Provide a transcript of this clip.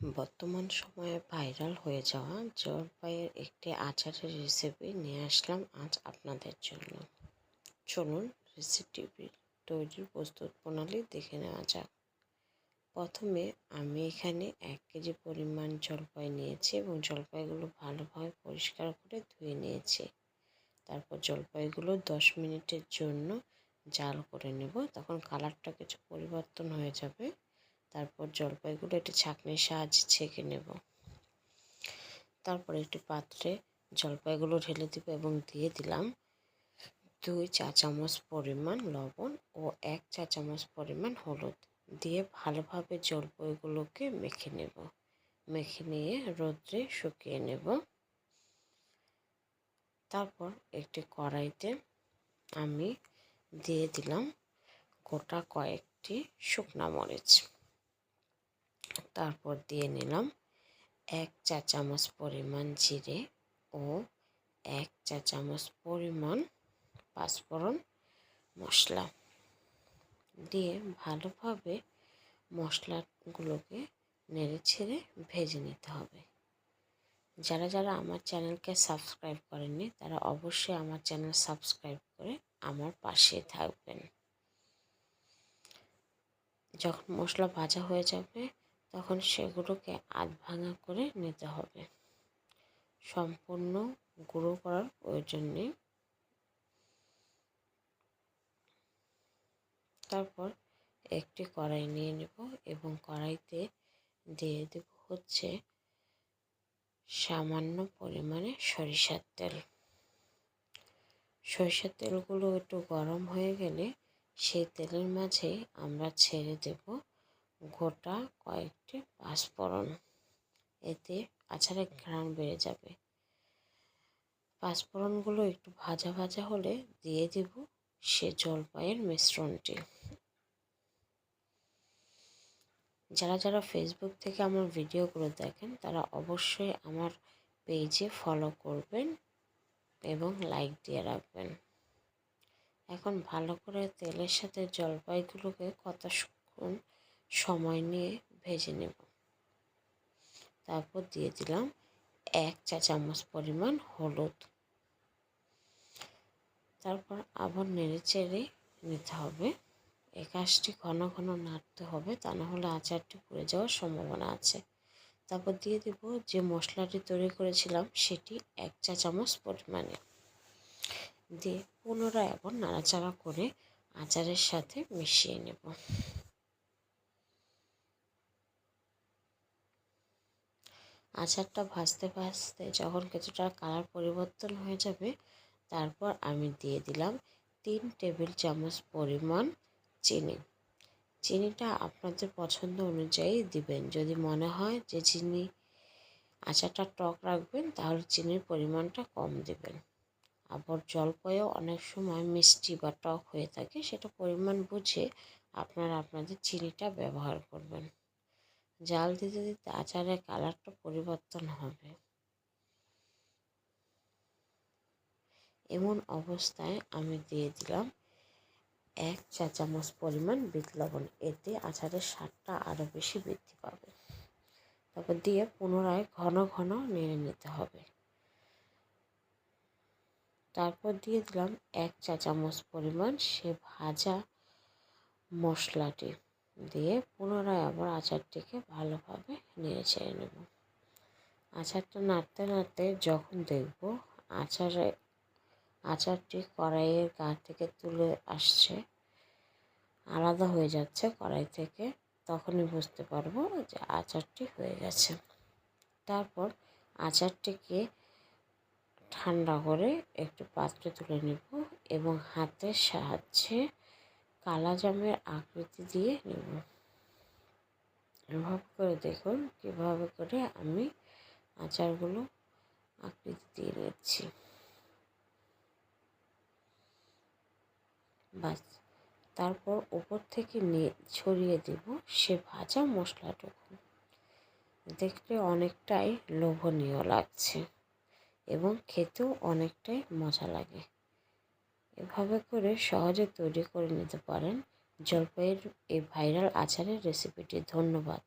বর্তমান সময়ে ভাইরাল হয়ে যাওয়া জলপাইয়ের একটি আচারের রেসিপি নিয়ে আসলাম আজ আপনাদের জন্য। চলুন রেসিপি তৈরির প্রস্তুত প্রণালী দেখে নেওয়া যাক। প্রথমে আমি এখানে 1 কেজি পরিমাণ জলপাই নিয়েছি এবং জলপাইগুলো ভালোভাবে পরিষ্কার করে ধুয়ে নিয়েছি। তারপর জলপাইগুলো 10 মিনিটের জন্য জাল করে নেব, তখন কালারটা কিছু পরিবর্তন হয়ে যাবে। তারপর জলপাইগুলো একটি ছাঁকনির সাহায্যে ছেঁকে নেব। তারপর একটি পাত্রে জলপাইগুলো ঢেলে দিব এবং দিয়ে দিলাম 2 চা চামচ পরিমাণ লবণ ও 1 চা চামচ পরিমাণ হলুদ দিয়ে ভালোভাবে জলপাইগুলোকে মেখে নেব। মেখে নিয়ে রোদ্রে শুকিয়ে নেব। তারপর একটি কড়াইতে আমি দিয়ে দিলাম গোটা কয়েকটি শুকনা মরিচ। তারপর দিয়ে নিলাম 1 চা চামচ পরিমাণ জিরে ও 1 চা চামচ পরিমাণ পাঁচফোড়ন মশলা দিয়ে ভালোভাবে মশলাগুলোকে নেড়েছেড়ে ভেজে নিতে হবে। যারা যারা আমার চ্যানেলকে সাবস্ক্রাইব করেননি তারা অবশ্যই আমার চ্যানেল সাবস্ক্রাইব করে আমার পাশে থাকবেন। যখন মশলা ভাজা হয়ে যাবে তখন সেগুলোকে আধ ভাঙা করে নিতে হবে। সম্পূর্ণ গুঁড়ো করার প্রয়োজন নেই। তারপর একটি কড়াই নিয়ে নেব এবং কড়াইতে দিয়ে দেব হচ্ছে সামান্য পরিমাণে সরিষার তেল। সরিষার তেলগুলো একটু গরম হয়ে গেলে সেই তেলের মাঝে আমরা ছেড়ে দেব গোটা কয়েকটি পাঁচফোড়ন। এতে আচারের ঘ্রাণ বেড়ে যাবে। পাঁচফোড়নগুলো একটু ভাজা ভাজা হলে দিয়ে দেব সে জলপাইয়ের মিশ্রণটি। যারা যারা ফেসবুক থেকে আমার ভিডিওগুলো দেখেন তারা অবশ্যই আমার পেজে ফলো করবেন এবং লাইক দিয়ে রাখবেন। এখন ভালো করে তেলের সাথে জলপাইগুলোকে কতক্ষণ সময় নিয়ে ভেজে নেব। তারপর দিয়ে দিলাম 1 চা চামচ পরিমাণ হলুদ। তারপর আবার নেড়েচেড়ে নিতে হবে। এই কাজটি ঘন ঘন নাড়তে হবে, তা না হলে আচারটি পুড়ে যাওয়ার সম্ভাবনা আছে। তারপর দিয়ে দেব যে মশলাটি তৈরি করেছিলাম সেটি 1 চা চামচ পরিমাণে দিয়ে পুনরায় আবার নাড়াচাড়া করে আচারের সাথে মিশিয়ে নেব। আচারটা ভাজতে ভাজতে যখন কিছুটা কালার পরিবর্তন হয়ে যাবে তারপর আমি দিয়ে দিলাম 3 টেবিল চামচ পরিমাণ চিনি। চিনিটা আপনাদের পছন্দ অনুযায়ী দিবেন। যদি মনে হয় যে চিনি আচারটা টক রাখবেন তাহলে চিনির পরিমাণটা কম দিবেন। আবার জলপাইও অনেক সময় মিষ্টি বা টক হয়ে থাকে, সেটা পরিমাণ বুঝে আপনারা আপনাদের চিনিটা ব্যবহার করবেন। জাল দিতে দিতে আচারের কালারটা পরিবর্তন হবে। এমন অবস্থায় আমি দিয়ে দিলাম 1 চা চামচ পরিমাণ বিট লবণ। এতে আচারের স্বাদটা আরও বেশি বৃদ্ধি পাবে। তারপর দিয়ে পুনরায় ঘন ঘন নেড়ে নিতে হবে। তারপর দিয়ে দিলাম 1 চা চামচ পরিমাণ সে ভাজা মশলাটি দিয়ে পুনরায় আবার আচারটিকে ভালোভাবে নেড়ে ছেড়ে নেব। আচারটা নাড়তে নাড়তে যখন দেখব আচারটি কড়াইয়ের গা থেকে তুলে আসছে, আলাদা হয়ে যাচ্ছে কড়াই থেকে, তখনই বুঝতে পারবো যে আচারটি হয়ে গেছে। তারপর আচারটিকে ঠান্ডা করে একটু পাত্রে তুলে নেব এবং হাতের সাহায্যে কালাজামের আকৃতি দিয়ে নেব। এভাবে করে দেখুন কীভাবে করে আমি আচারগুলো আকৃতি দিয়ে নিচ্ছি। বাস, তারপর উপর থেকে ছড়িয়ে দেব সে ভাজা মশলাটুকু। দেখতে অনেকটাই লোভনীয় লাগছে এবং খেতেও অনেকটাই মজা লাগে। এভাবে করে সহজে তৈরি করে নিতে পারেন জলপাইয়ের এই ভাইরাল আচারের রেসিপিটি। ধন্যবাদ।